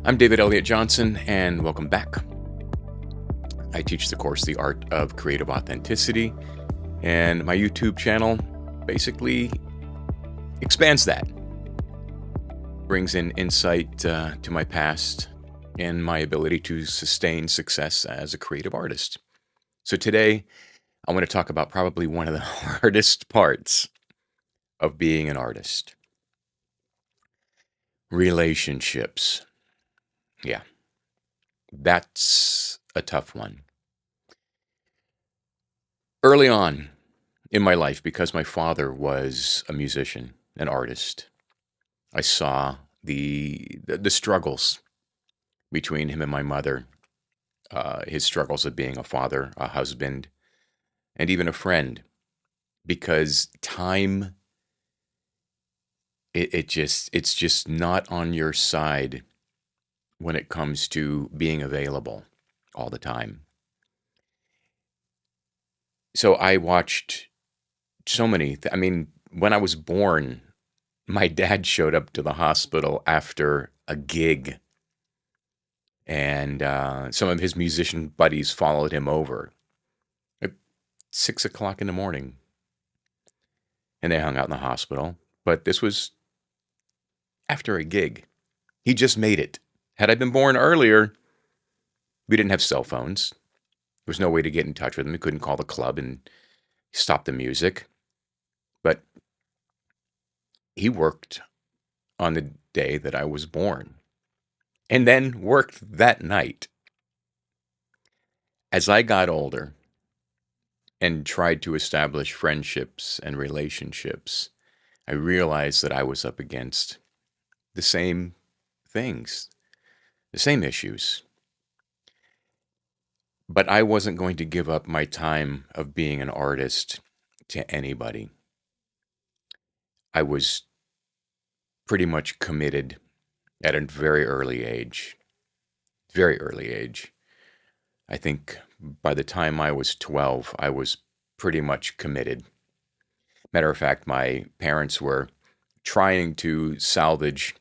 I'm David Elliott Johnson, and welcome back. I teach the course, The Art of Creative Authenticity, and my YouTube channel basically expands that, brings in insight to my past and my ability to sustain success as a creative artist. So today, I want to talk about probably one of the hardest parts of being an artist: relationships. Yeah, that's a tough one. Early on in my life, because my father was a musician, an artist, I saw the struggles between him and my mother, his struggles of being a father, a husband, and even a friend. Because time, it's just not on your side when it comes to being available all the time. So I watched so many. I mean, when I was born, my dad showed up to the hospital after a gig, and some of his musician buddies followed him over at 6 o'clock in the morning, and they hung out in the hospital. But this was after a gig. He just made it. Had I been born earlier, we didn't have cell phones. There was no way to get in touch with him. We couldn't call the club and stop the music. But he worked on the day that I was born, and then worked that night. As I got older and tried to establish friendships and relationships, I realized that I was up against the same things, the same issues. But I wasn't going to give up my time of being an artist to anybody. I was pretty much committed at a very early age. Very early age. I think by the time I was 12, I was pretty much committed. Matter of fact, my parents were trying to salvage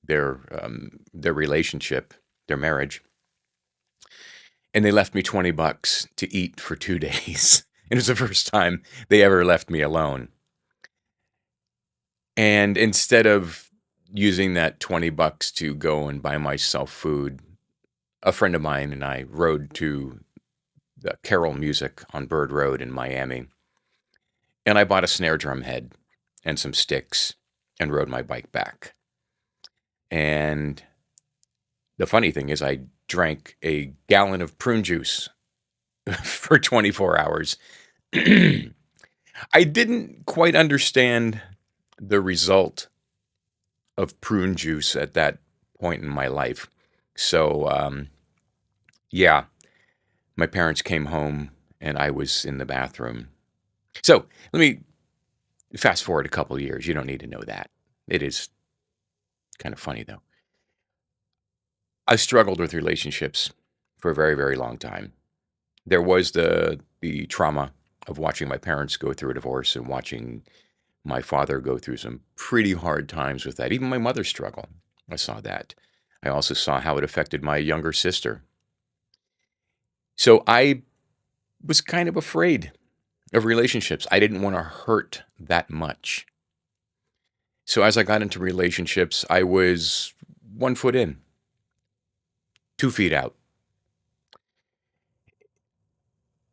their relationship, their marriage, and they left me $20 to eat for 2 days. It was the first time they ever left me alone. And instead of using that $20 to go and buy myself food, a friend of mine and I rode to the Carol Music on Bird Road in Miami, and I bought a snare drum head and some sticks and rode my bike back. And the funny thing is, I drank a gallon of prune juice for 24 hours. I didn't quite understand the result of prune juice at that point in my life. So, yeah, my parents came home and I was in the bathroom. So let me fast forward a couple of years. You don't need to know that. It is kind of funny, though. I struggled with relationships for a very, very long time. There was the trauma of watching my parents go through a divorce and watching my father go through some pretty hard times with that. Even my mother struggle. I saw that. I also saw how it affected my younger sister. So I was kind of afraid of relationships. I didn't want to hurt that much. So as I got into relationships, I was 1 foot in, 2 feet out.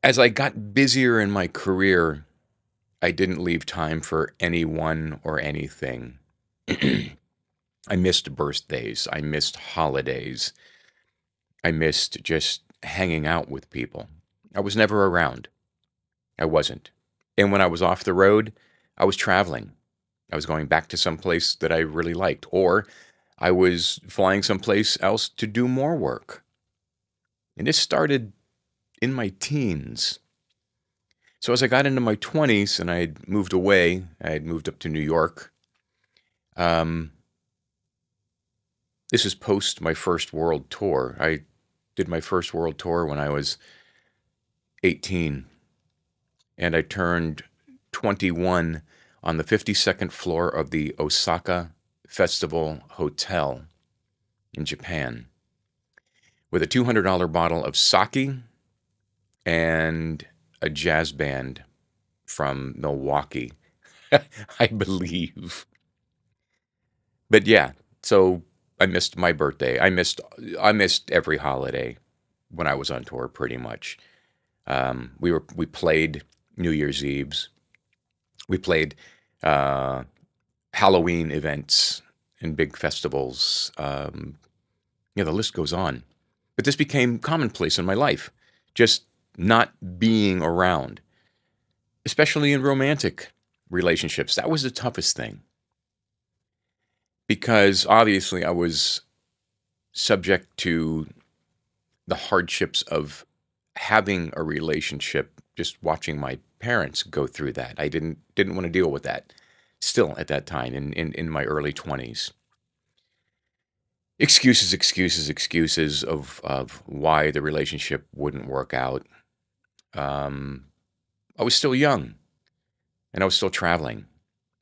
As I got busier in my career, I didn't leave time for anyone or anything. I missed birthdays. I missed holidays. I missed just hanging out with people. I was never around. I wasn't. And when I was off the road, I was traveling. I was going back to some place that I really liked, or I was flying someplace else to do more work. And this started in my teens. So as I got into my 20s and I had moved away, I had moved up to New York. This is post my first world tour. I did my first world tour when I was 18, and I turned 21 on the 52nd floor of the Osaka Festival Hotel in Japan. with a $200 bottle of sake and a jazz band from Milwaukee, I believe. But yeah, so I missed my birthday. I missed every holiday when I was on tour, pretty much. We played New Year's Eves. We played uh, Halloween events and big festivals. The list goes on. But this became commonplace in my life, just not being around, especially in romantic relationships. That was the toughest thing because obviously I was subject to the hardships of having a relationship, just watching my parents go through that. I didn't want to deal with that still at that time in my early 20s. Excuses, excuses, excuses of why the relationship wouldn't work out. Um, I was still young and I was still traveling,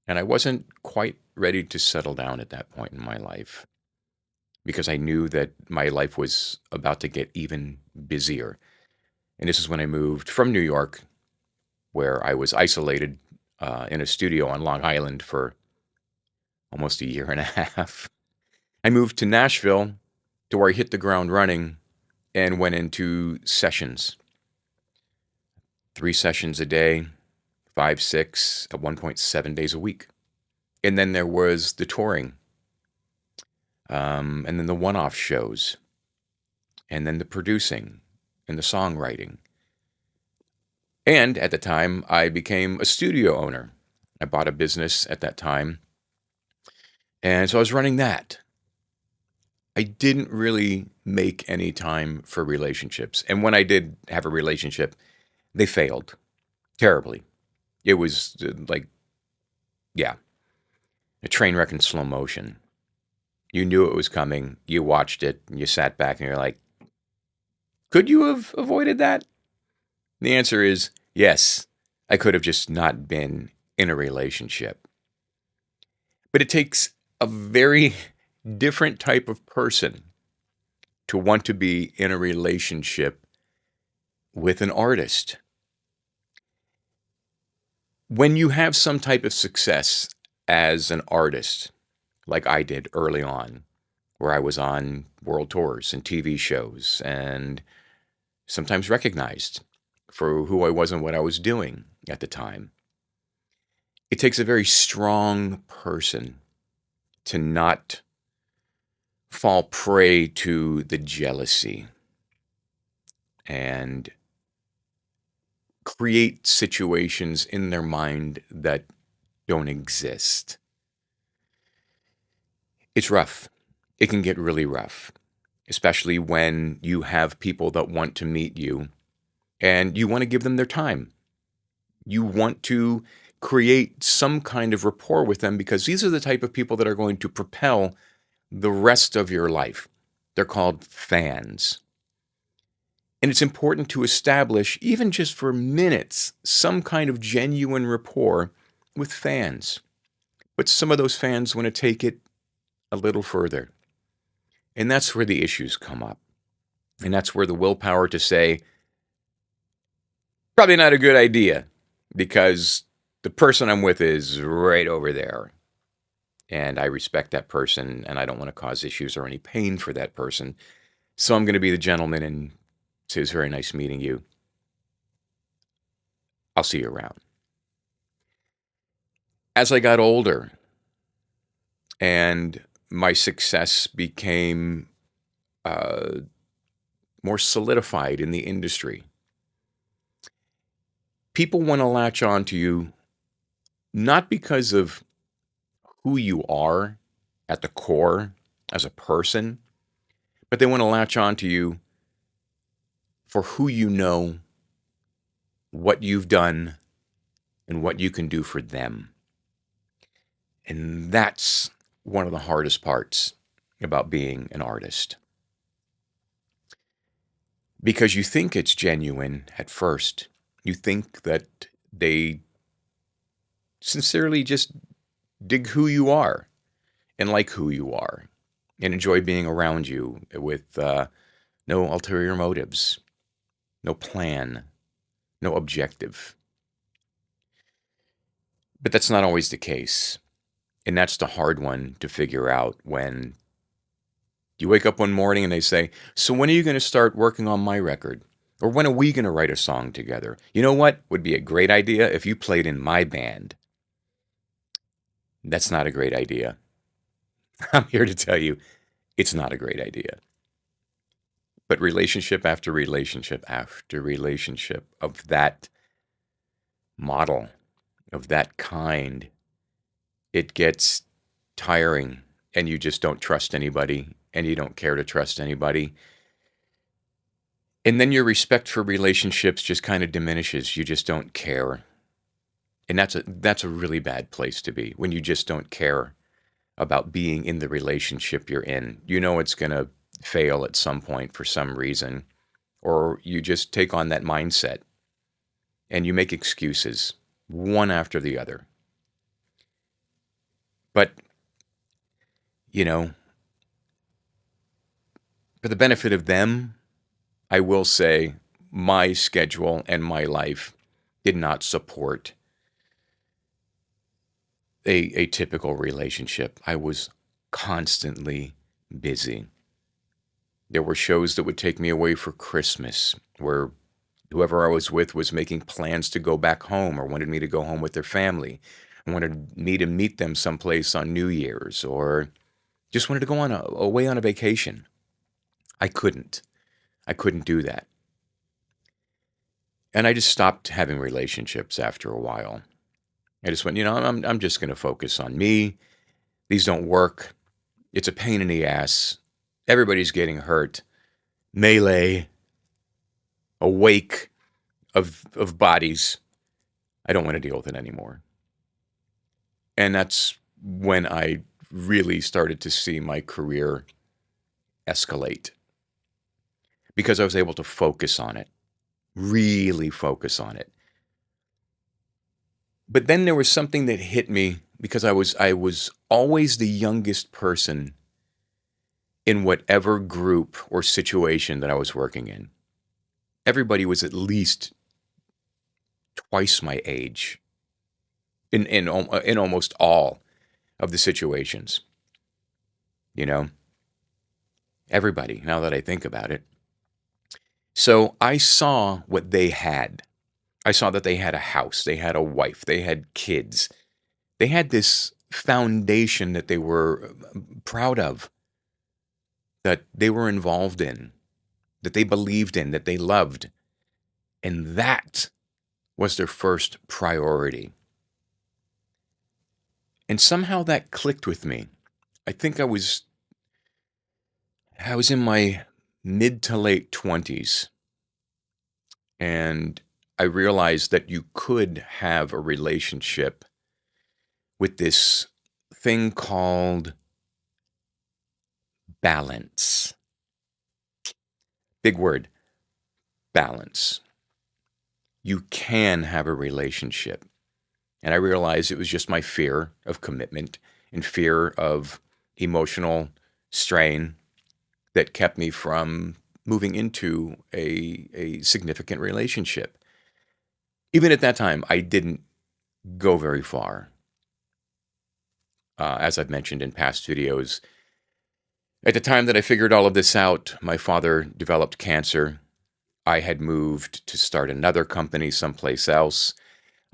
and I wasn't quite ready to settle down at that point in my life because I knew that my life was about to get even busier. And this is when I moved from New York, where I was isolated in a studio on Long Island for almost a year and a half. I moved to Nashville to where I hit the ground running and went into sessions, 3 sessions a day, five, six, at one point, 7 days a week. And then there was the touring, and then the one off shows, and then the producing and the songwriting. And at the time, I became a studio owner. I bought a business at that time. And so I was running that. I didn't really make any time for relationships. And when I did have a relationship, they failed terribly. It was like, yeah, a train wreck in slow motion. You knew it was coming. You watched it and you sat back and you're like, could you have avoided that? The answer is yes. I could have just not been in a relationship. But it takes a very different type of person to want to be in a relationship with an artist. When you have some type of success as an artist, like I did early on, where I was on world tours and TV shows and sometimes recognized for who I was and what I was doing at the time, it takes a very strong person to not fall prey to the jealousy and create situations in their mind that don't exist. It's rough. It can get really rough, especially when you have people that want to meet you and you want to give them their time. You want to create some kind of rapport with them because these are the type of people that are going to propel the rest of your life. They're called fans. And it's important to establish, even just for minutes, some kind of genuine rapport with fans. But some of those fans want to take it a little further. And that's where the issues come up. And that's where the willpower to say, probably not a good idea because the person I'm with is right over there. And I respect that person and I don't want to cause issues or any pain for that person. So I'm going to be the gentleman and say, it's very nice meeting you. I'll see you around. As I got older and my success became more solidified in the industry, people want to latch on to you not because of who you are at the core as a person, but they want to latch on to you for who you know, what you've done, and what you can do for them. And that's one of the hardest parts about being an artist. Because you think it's genuine at first. You think that they sincerely just dig who you are and like who you are and enjoy being around you with no ulterior motives, no plan, no objective. But that's not always the case. And that's the hard one to figure out when you wake up one morning and they say, "So when are you going to start working on my record? Or when are we going to write a song together? You know what would be a great idea if you played in my band?" That's not a great idea. I'm here to tell you it's not a great idea. But relationship after relationship after relationship of that model, of that kind, it gets tiring and you just don't trust anybody and you don't care to trust anybody. And then your respect for relationships just kind of diminishes. You just don't care. And that's a really bad place to be when you just don't care about being in the relationship you're in. You know it's going to fail at some point for some reason, or you just take on that mindset and you make excuses one after the other. But, you know, for the benefit of them, I will say my schedule and my life did not support a typical relationship. I was constantly busy. There were shows that would take me away for Christmas where whoever I was with was making plans to go back home or wanted me to go home with their family, wanted me to meet them someplace on New Year's, or just wanted to go away on a vacation. I couldn't. I couldn't do that. And I just stopped having relationships after a while. I just went, I'm just going to focus on me. These don't work. It's a pain in the ass. Everybody's getting hurt. Melee, a wake of bodies. I don't want to deal with it anymore. And that's when I really started to see my career escalate because I was able to focus on it, really focus on it. But then there was something that hit me because I was always the youngest person in whatever group or situation that I was working in. Everybody was at least twice my age in almost all of the situations. You know, everybody, now that I think about it. So I saw what they had. I saw that they had a house, they had a wife, they had kids. They had this foundation that they were proud of, that they were involved in, that they believed in, that they loved. And that was their first priority. And somehow that clicked with me. I think I was in my mid to late 20s, and I realized that you could have a relationship with this thing called balance. Big word, balance. You can have a relationship. And I realized it was just my fear of commitment and fear of emotional strain that kept me from moving into a significant relationship. Even at that time, I didn't go very far. As I've mentioned in past videos, at the time that I figured all of this out, my father developed cancer. I had moved to start another company someplace else.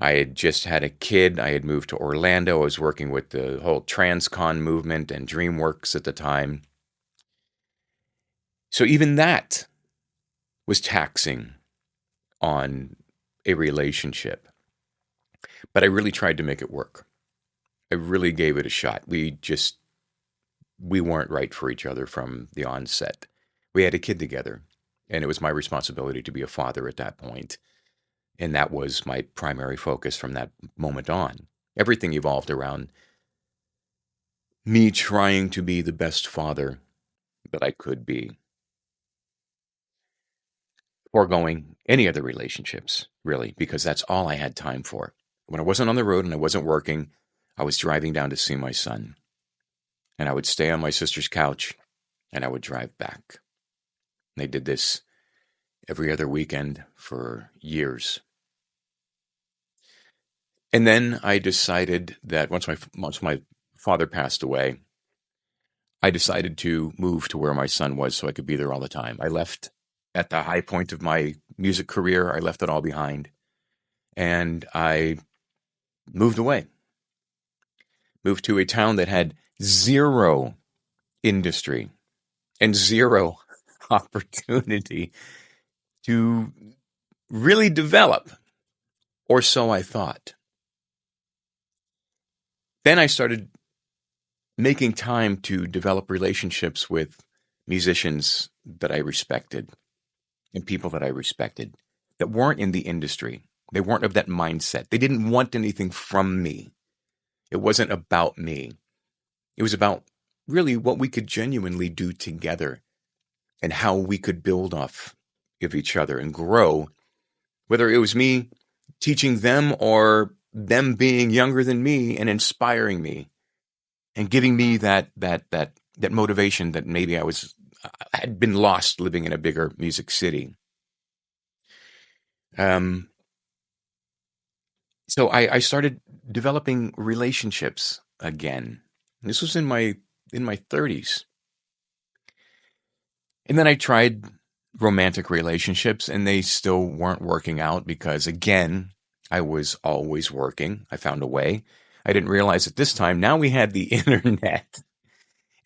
I had just had a kid. I had moved to Orlando. I was working with the whole Transcon movement and DreamWorks at the time. So even that was taxing on a relationship. But I really tried to make it work. I really gave it a shot. We weren't right for each other from the onset. We had a kid together, and it was my responsibility to be a father at that point. And that was my primary focus from that moment on. Everything evolved around me trying to be the best father that I could be, foregoing any other relationships, really, because that's all I had time for. When I wasn't on the road and I wasn't working, I was driving down to see my son. And I would stay on my sister's couch and I would drive back. They did this every other weekend for years. And then I decided that once my father passed away, I decided to move to where my son was so I could be there all the time. I left at the high point of my music career. I left it all behind and I moved away. Moved to a town that had zero industry and zero opportunity to really develop, or so I thought. Then I started making time to develop relationships with musicians that I respected and people that I respected that weren't in the industry. They weren't of that mindset. They didn't want anything from me. It wasn't about me. It was about really what we could genuinely do together and how we could build off of each other and grow, whether it was me teaching them or them being younger than me and inspiring me and giving me that motivation that maybe I had been lost living in a bigger music city. So I started developing relationships again. This was in my 30s. And then I tried romantic relationships and they still weren't working out because again, I was always working. I found a way. I didn't realize at this time, now we had the internet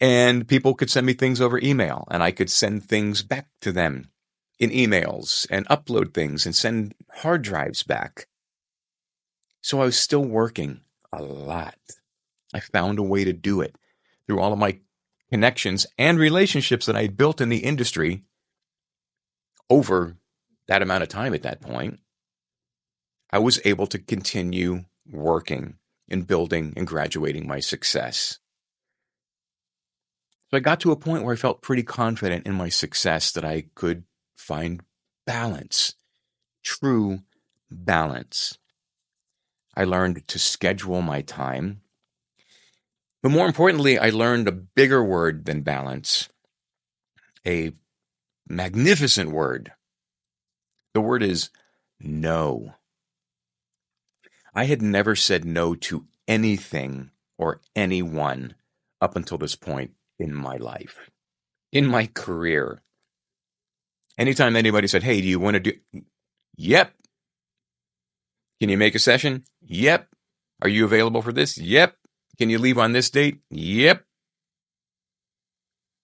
and people could send me things over email and I could send things back to them in emails and upload things and send hard drives back. So I was still working a lot. I found a way to do it through all of my connections and relationships that I had built in the industry over that amount of time at that point. I was able to continue working and building and graduating my success. So I got to a point where I felt pretty confident in my success that I could find balance, true balance. I learned to schedule my time. But more importantly, I learned a bigger word than balance, a magnificent word. The word is no. I had never said no to anything or anyone up until this point in my life, in my career. Anytime anybody said, hey, do you want to do? Yep. Can you make a session? Yep. Are you available for this? Yep. Can you leave on this date? Yep.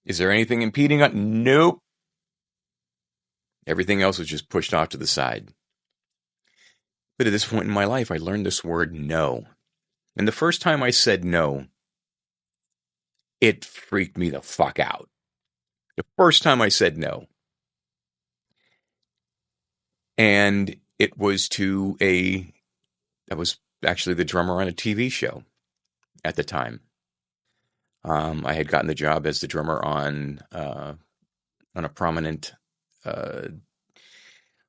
Is there anything impeding on? Nope. Everything else was just pushed off to the side. But at this point in my life, I learned this word no. And the first time I said no, it freaked me the fuck out. The first time I said no. And it was to that was actually the drummer on a TV show at the time. I had gotten the job as the drummer on a prominent, what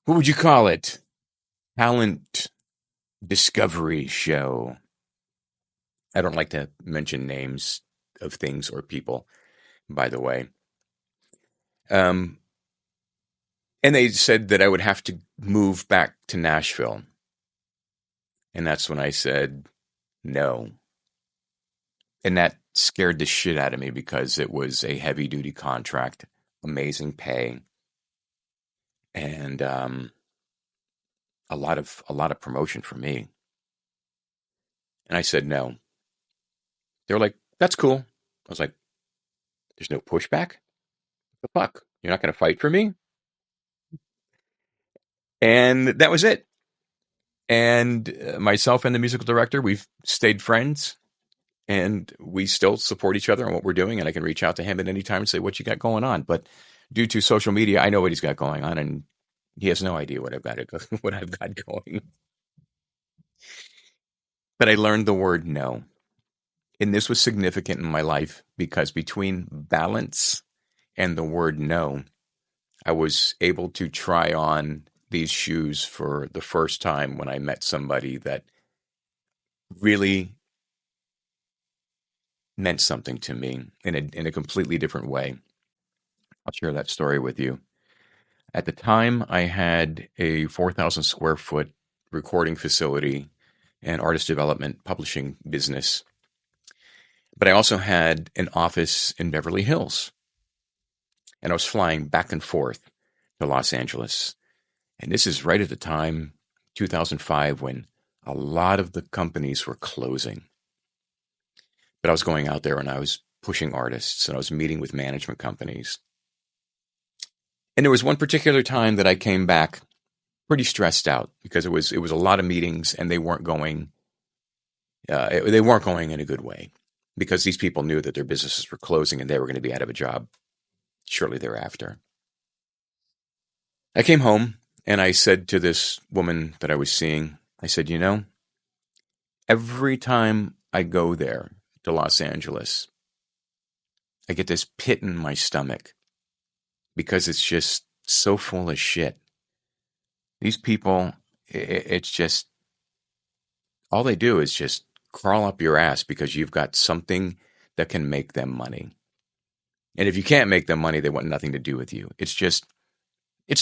would you call it? Talent discovery show. I don't like to mention names of things or people, by the way. And they said that I would have to move back to Nashville. And that's when I said no. And that scared the shit out of me because it was a heavy duty contract, amazing pay, and a lot of promotion for me. And I said no. They were like, "That's cool." I was like, "There's no pushback? What the fuck? You're not going to fight for me?" And that was it. And myself and the musical director, we've stayed friends. And we still support each other on what we're doing. And I can reach out to him at any time and say, what you got going on? But due to social media, I know what he's got going on. And he has no idea what I've got going. But I learned the word no. And this was significant in my life because between balance and the word no, I was able to try on these shoes for the first time when I met somebody that really meant something to me in a completely different way. I'll share that story with you. At the time, I had a 4,000 square foot recording facility and artist development publishing business. But I also had an office in Beverly Hills. And I was flying back and forth to Los Angeles. And this is right at the time, 2005, when a lot of the companies were closing. But I was going out there and I was pushing artists and I was meeting with management companies. And there was one particular time that I came back pretty stressed out because it was a lot of meetings and they weren't going in a good way because these people knew that their businesses were closing and they were going to be out of a job shortly thereafter. I came home and I said to this woman that I was seeing, I said, you know, every time I go there to Los Angeles, I get this pit in my stomach because it's just so full of shit. These people, it's just, all they do is just crawl up your ass because you've got something that can make them money. And if you can't make them money, they want nothing to do with you. It's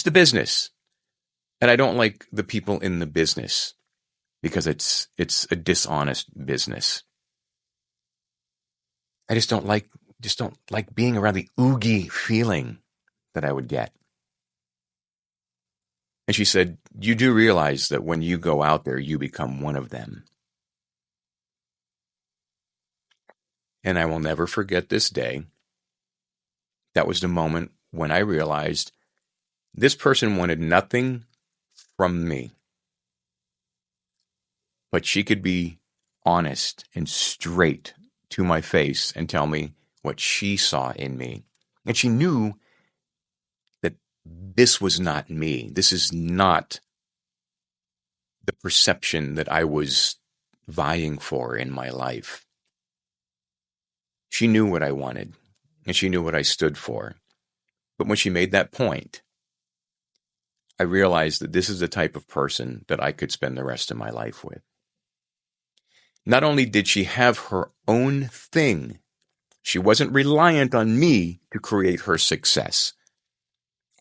the business. And I don't like the people in the business because it's a dishonest business. I just don't like being around the oogie feeling that I would get. And she said, you do realize that when you go out there, you become one of them. And I will never forget this day. That was the moment when I realized this person wanted nothing from me. But she could be honest and straight to my face and tell me what she saw in me. And she knew that this was not me. This is not the perception that I was vying for in my life. She knew what I wanted, and she knew what I stood for. But when she made that point, I realized that this is the type of person that I could spend the rest of my life with. Not only did she have her own thing, she wasn't reliant on me to create her success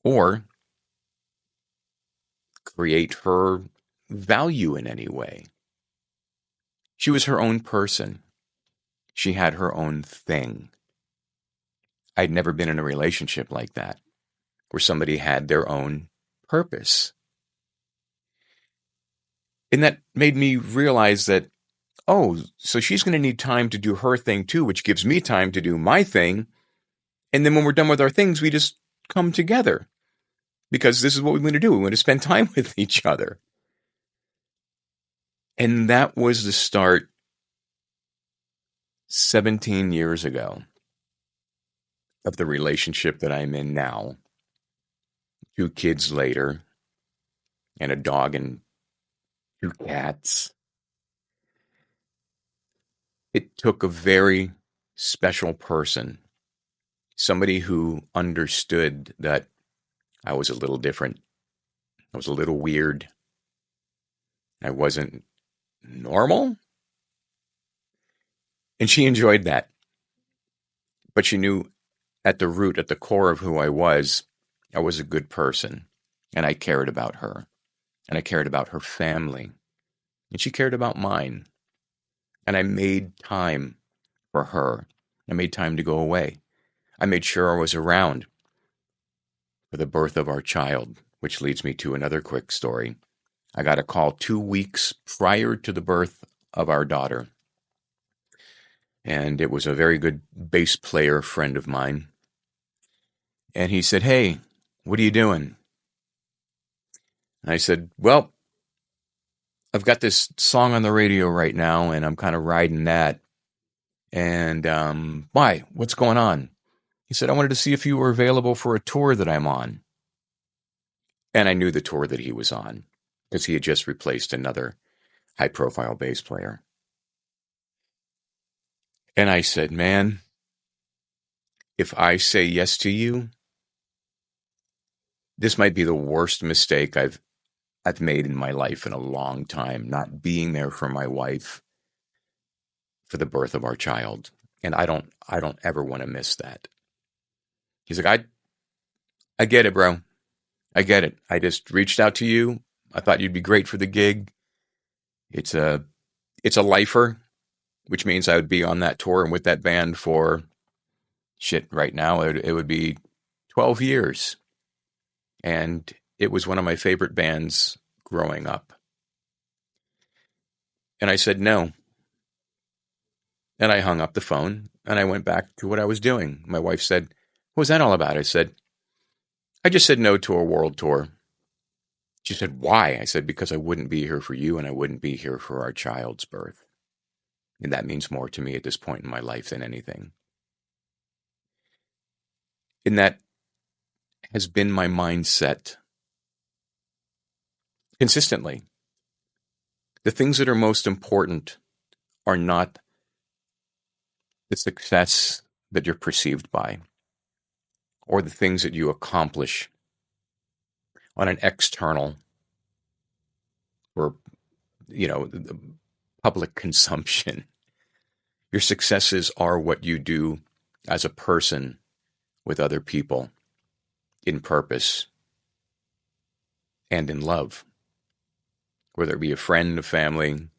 or create her value in any way. She was her own person. She had her own thing. I'd never been in a relationship like that, where somebody had their own purpose. And that made me realize that, oh, so she's going to need time to do her thing too, which gives me time to do my thing. And then when we're done with our things, we just come together because this is what we want to do. We want to spend time with each other. And that was the start 17 years ago of the relationship that I'm in now. 2 kids later, and a dog and 2 cats. It took a very special person, somebody who understood that I was a little different. I was a little weird. I wasn't normal. And she enjoyed that. But she knew at the root, at the core of who I was a good person. And I cared about her. And I cared about her family. And she cared about mine. And I made time for her. I made time to go away. I made sure I was around for the birth of our child, which leads me to another quick story. I got a call 2 weeks prior to the birth of our daughter. And it was a very good bass player friend of mine. And he said, hey, what are you doing? And I said, well, I've got this song on the radio right now, and I'm kind of riding that. And why? What's going on? He said, I wanted to see if you were available for a tour that I'm on. And I knew the tour that he was on because he had just replaced another high-profile bass player. And I said, man, if I say yes to you, this might be the worst mistake I've made in my life in a long time, not being there for my wife for the birth of our child. And I don't ever want to miss that. He's like, I get it, bro. I get it. I just reached out to you. I thought you'd be great for the gig. It's a it's a lifer, which means I would be on that tour and with that band for shit right now. It would be 12 years. And it was one of my favorite bands growing up. And I said no. And I hung up the phone and I went back to what I was doing. My wife said, "What was that all about?" I said, "I just said no to a world tour." She said, "Why?" I said, "Because I wouldn't be here for you and I wouldn't be here for our child's birth. And that means more to me at this point in my life than anything." And that has been my mindset consistently. The things that are most important are not the success that you're perceived by or the things that you accomplish on an external or, public consumption. Your successes are what you do as a person with other people in purpose and in love, whether it be a friend, a family,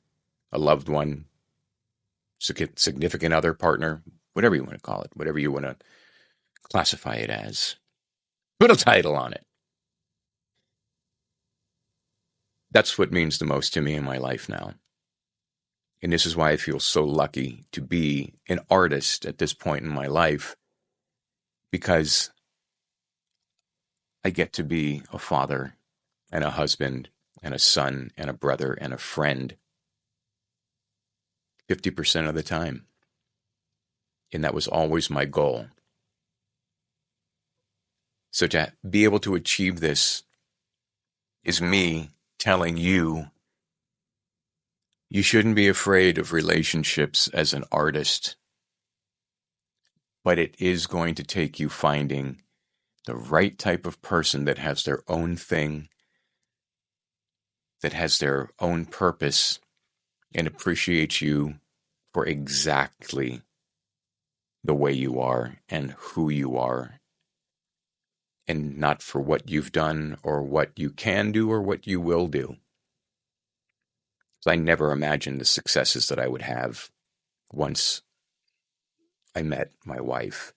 a loved one, significant other, partner, whatever you want to call it, whatever you want to classify it as. Put a title on it. That's what means the most to me in my life now. And this is why I feel so lucky to be an artist at this point in my life, because I get to be a father and a husband and a son and a brother and a friend 50% of the time. And that was always my goal. So to be able to achieve this is me telling you, you shouldn't be afraid of relationships as an artist, but it is going to take you finding the right type of person that has their own thing, that has their own purpose, and appreciates you for exactly the way you are and who you are, and not for what you've done or what you can do or what you will do. So I never imagined the successes that I would have once I met my wife.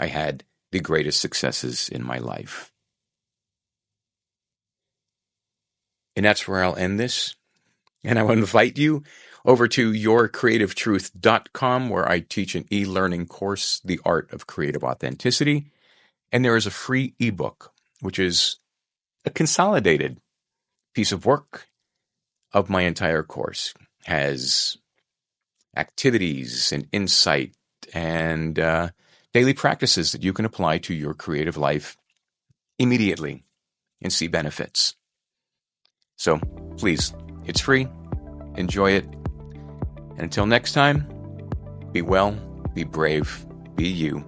I had the greatest successes in my life. And that's where I'll end this. And I will invite you over to yourcreativetruth.com, where I teach an e-learning course, The Art of Creative Authenticity. And there is a free ebook, which is a consolidated piece of work of my entire course. Has activities and insight and daily practices that you can apply to your creative life immediately and see benefits. So please, it's free. Enjoy it. And until next time, be well, be brave, be you.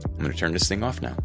I'm going to turn this thing off now.